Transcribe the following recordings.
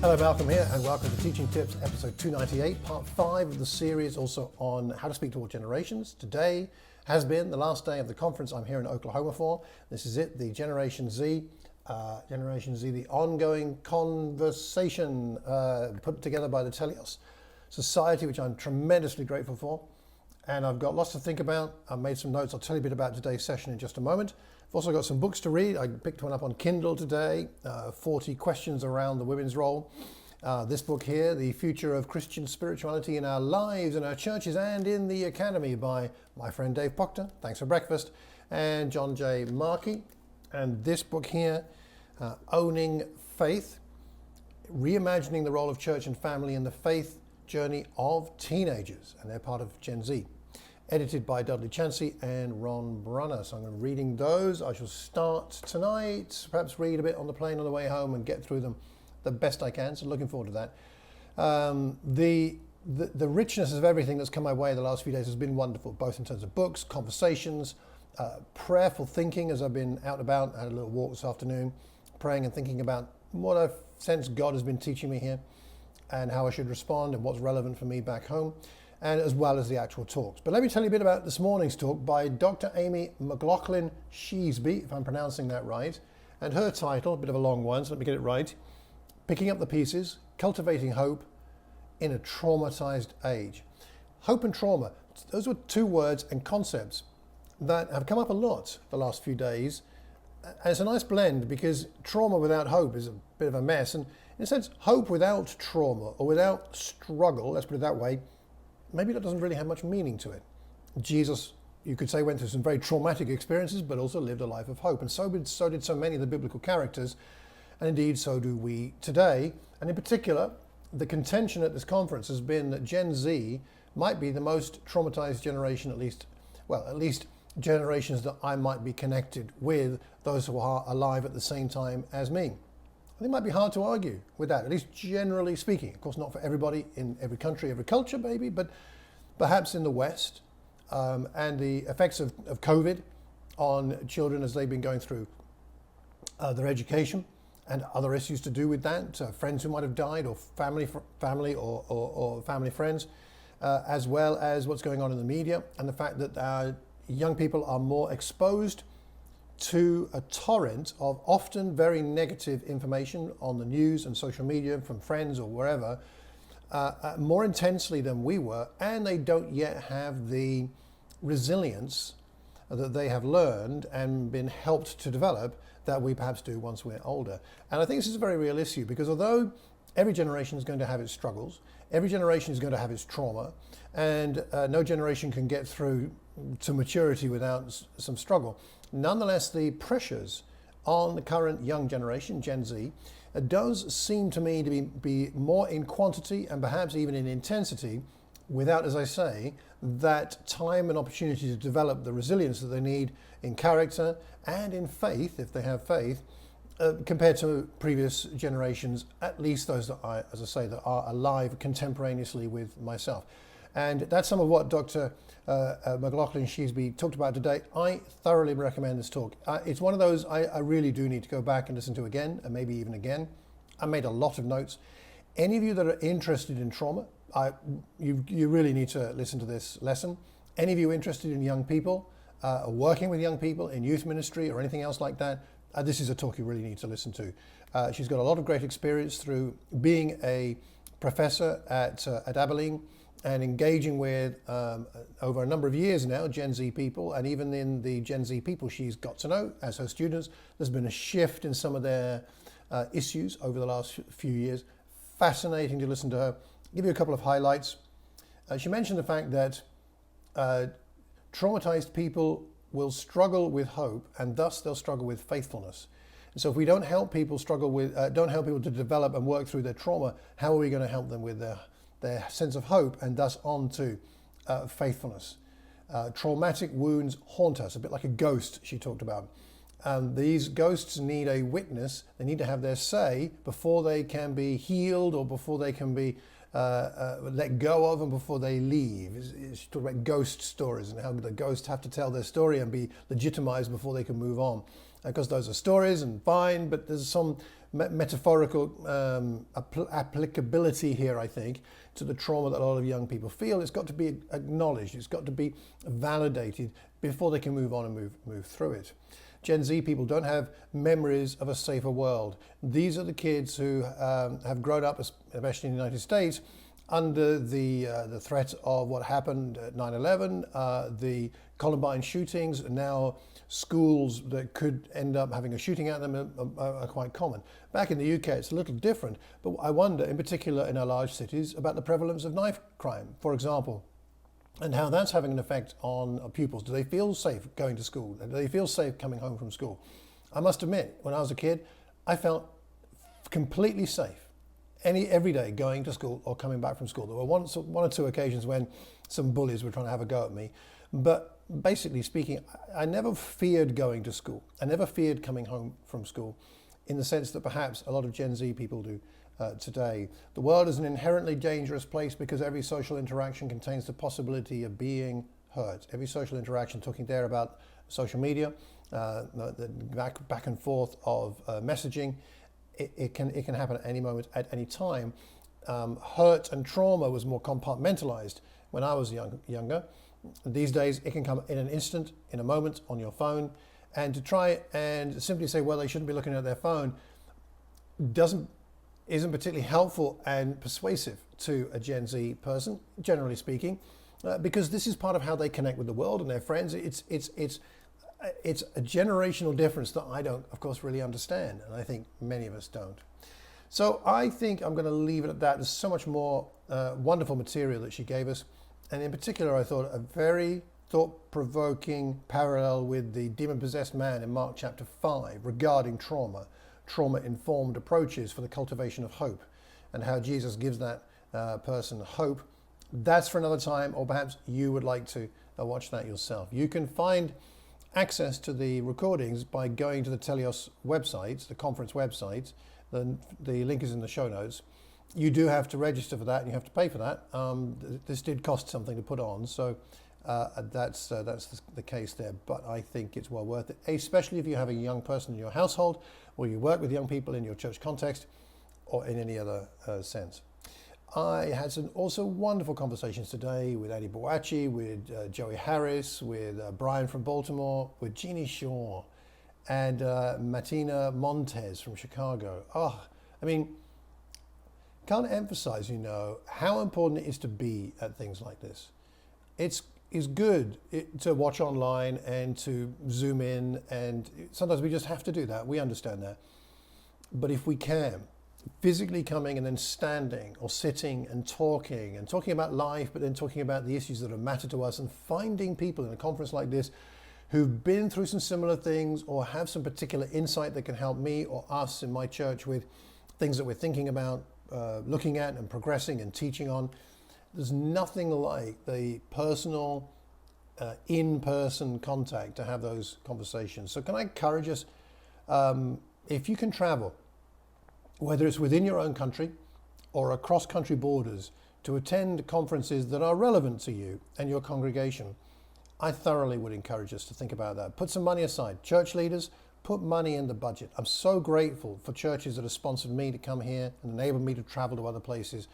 Hello, Malcolm here, and welcome to Teaching Tips, episode 298, part 5 of the series, also on how to speak to all generations. Today has been the last day of the conference I'm here in Oklahoma for. This is it, the Generation Z, the ongoing conversation put together by the Teleios Society, which I'm tremendously grateful for. And I've got lots to think about. I've made some notes. I'll tell you a bit about today's session in just a moment. I've also got some books to read. I picked one up on Kindle today, 40 questions around the women's role. This book here, The Future of Christian Spirituality in Our Lives, in Our Churches and in the Academy, by my friend Dave Proctor, thanks for breakfast, and John J. Markey. And this book here, Owning Faith, Reimagining the Role of Church and Family in the Faith Journey of Teenagers, and they're part of Gen Z. Edited by Dudley Chansey and Ron Brunner. So I'm going to be reading those. I shall start tonight, perhaps read a bit on the plane on the way home and get through them the best I can. So looking forward to that. The richness of everything that's come my way the last few days has been wonderful, both in terms of books, conversations, prayerful thinking as I've been out and about. I had a little walk this afternoon, praying and thinking about what I've sensed God has been teaching me here and how I should respond and what's relevant for me back home, and as well as the actual talks. But let me tell you a bit about this morning's talk by Dr. Amy McLaughlin-Sheasby, if I'm pronouncing that right, and her title, a bit of a long one, so let me get it right, Picking Up the Pieces, Cultivating Hope in a Traumatized Age. Hope and trauma, those were two words and concepts that have come up a lot the last few days. And it's a nice blend because trauma without hope is a bit of a mess. And in a sense, hope without trauma or without struggle, let's put it that way, maybe that doesn't really have much meaning to it. Jesus, you could say, went through some very traumatic experiences, but also lived a life of hope. And so did so many of the biblical characters. And indeed, so do we today. And in particular, the contention at this conference has been that Gen Z might be the most traumatized generation, at least generations that I might be connected with, those who are alive at the same time as me. I think it might be hard to argue with that, at least generally speaking. Of course, not for everybody in every country, every culture, maybe, but perhaps in the West, and the effects of COVID on children as they've been going through their education and other issues to do with that, friends who might have died, or family or family friends, as well as what's going on in the media, and the fact that young people are more exposed to a torrent of often very negative information on the news and social media from friends or wherever, more intensely than we were, and they don't yet have the resilience that they have learned and been helped to develop that we perhaps do once we're older. And I think this is a very real issue, because although every generation is going to have its struggles, every generation is going to have its trauma, and no generation can get through to maturity without some struggle. Nonetheless, the pressures on the current young generation, Gen Z, does seem to me to be more in quantity and perhaps even in intensity, without, as I say, that time and opportunity to develop the resilience that they need in character and in faith, if they have faith, compared to previous generations, at least those that that are alive contemporaneously with myself. And that's some of what Dr. McLaughlin-Sheasby talked about today. I thoroughly recommend this talk. It's one of those I really do need to go back and listen to again, and maybe even again. I made a lot of notes. Any of you that are interested in trauma, you really need to listen to this lesson. Any of you interested in young people, working with young people in youth ministry or anything else like that, this is a talk you really need to listen to. She's got a lot of great experience through being a professor at Abilene and engaging with, over a number of years now, Gen Z people. And even in the Gen Z people she's got to know as her students, there's been a shift in some of their issues over the last few years. Fascinating to listen to her. I'll give you a couple of highlights. She mentioned the fact that traumatized people will struggle with hope, and thus they'll struggle with faithfulness. And so if we don't help people to develop and work through their trauma, how are we going to help them with their sense of hope and thus on to faithfulness? Traumatic wounds haunt us, a bit like a ghost she talked about. These ghosts need a witness. They need to have their say before they can be healed or before they can be let go of and before they leave. She talked about ghost stories and how the ghosts have to tell their story and be legitimized before they can move on. Because those are stories and fine, but there's some metaphorical applicability here, I think, to the trauma that a lot of young people feel. It's got to be acknowledged. It's got to be validated before they can move on and move through it. Gen Z people don't have memories of a safer world. These are the kids who have grown up, especially in the United States, under the threat of what happened at 9/11, the Columbine shootings. Now schools that could end up having a shooting at them are quite common. Back in the UK, it's a little different, but I wonder, in particular in our large cities, about the prevalence of knife crime, for example, and how that's having an effect on pupils. Do they feel safe going to school? Do they feel safe coming home from school? I must admit, when I was a kid, I felt completely safe every day going to school or coming back from school. There were one or two occasions when some bullies were trying to have a go at me, but basically speaking, I never feared going to school. I never feared coming home from school, in the sense that perhaps a lot of Gen Z people do today. The world is an inherently dangerous place because every social interaction contains the possibility of being hurt. Every social interaction, talking there about social media, the back and forth of messaging, it can happen at any moment, at any time. Hurt and trauma was more compartmentalized when I was younger. These days, it can come in an instant, in a moment, on your phone. And to try and simply say, well, they shouldn't be looking at their phone, isn't particularly helpful and persuasive to a Gen Z person, generally speaking, because this is part of how they connect with the world and their friends. It's a generational difference that I don't, of course, really understand, and I think many of us don't. So I think I'm going to leave it at that. There's so much more wonderful material that she gave us, and in particular, I thought a very thought-provoking parallel with the demon-possessed man in Mark chapter 5 regarding trauma-informed approaches for the cultivation of hope, and how Jesus gives that person hope. That's for another time, or perhaps you would like to watch that yourself. You can find access to the recordings by going to the Teleios website, the conference website. The link is in the show notes. You do have to register for that, and you have to pay for that. This did cost something to put on, so that's the case there. But I think it's well worth it, especially if you have a young person in your household, or you work with young people in your church context, or in any other sense. I had some also wonderful conversations today with Andy Boachi, with Joey Harris, with Brian from Baltimore, with Jeannie Shaw, and Martina Montez from Chicago. I mean, can't emphasize, how important it is to be at things like this. It's good to watch online and to zoom in, and sometimes we just have to do that. We understand that. But if we can, physically coming and then standing or sitting and talking about life, but then talking about the issues that matter to us, and finding people in a conference like this who've been through some similar things or have some particular insight that can help me or us in my church with things that we're thinking about, looking at and progressing and teaching on. There's nothing like the personal, in-person contact to have those conversations. So can I encourage us, if you can travel, whether it's within your own country or across country borders, to attend conferences that are relevant to you and your congregation, I thoroughly would encourage us to think about that. Put some money aside. Church leaders, put money in the budget. I'm so grateful for churches that have sponsored me to come here and enable me to travel to other places.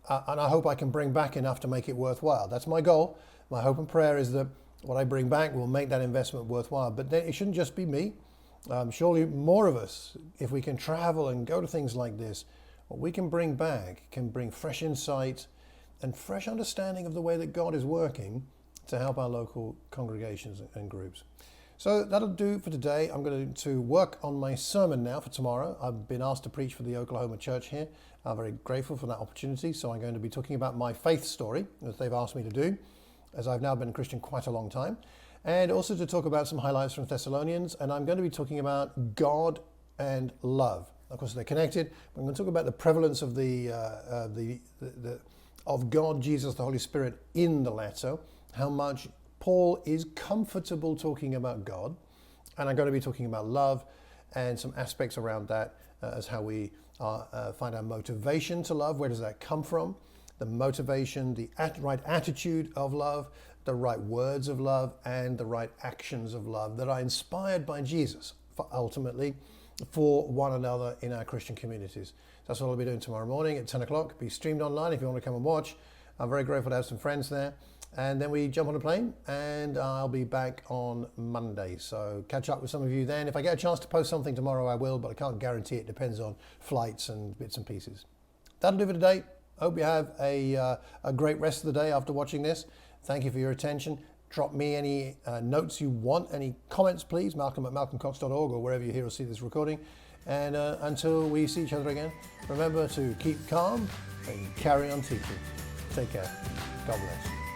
And I hope I can bring back enough to make it worthwhile. That's my goal. My hope and prayer is that what I bring back will make that investment worthwhile. But then it shouldn't just be me. Surely more of us, if we can travel and go to things like this, what we can bring back can bring fresh insight and fresh understanding of the way that God is working to help our local congregations and groups. So that'll do for today. I'm going to work on my sermon now for tomorrow. I've been asked to preach for the Oklahoma church here. I'm very grateful for that opportunity. So I'm going to be talking about my faith story, as they've asked me to do, as I've now been a Christian quite a long time. And also to talk about some highlights from Thessalonians. And I'm going to be talking about God and love. Of course, they're connected. But I'm going to talk about the prevalence of of God, Jesus, the Holy Spirit in the letter, how much Paul is comfortable talking about God, and I'm going to be talking about love and some aspects around that as how we find our motivation to love. Where does that come from? The motivation, the right attitude of love, the right words of love, and the right actions of love that are inspired by Jesus for ultimately for one another in our Christian communities. That's what I'll be doing tomorrow morning at 10 o'clock. It'll be streamed online if you want to come and watch. I'm very grateful to have some friends there. And then we jump on a plane and I'll be back on Monday. So catch up with some of you then. If I get a chance to post something tomorrow, I will, but I can't guarantee it. Depends on flights and bits and pieces. That'll do for today. Hope you have a great rest of the day after watching this. Thank you for your attention. Drop me any notes you want, any comments, please. Malcolm@malcolmcox.org or wherever you hear or see this recording. And until we see each other again, remember to keep calm and carry on teaching. Take care. God bless.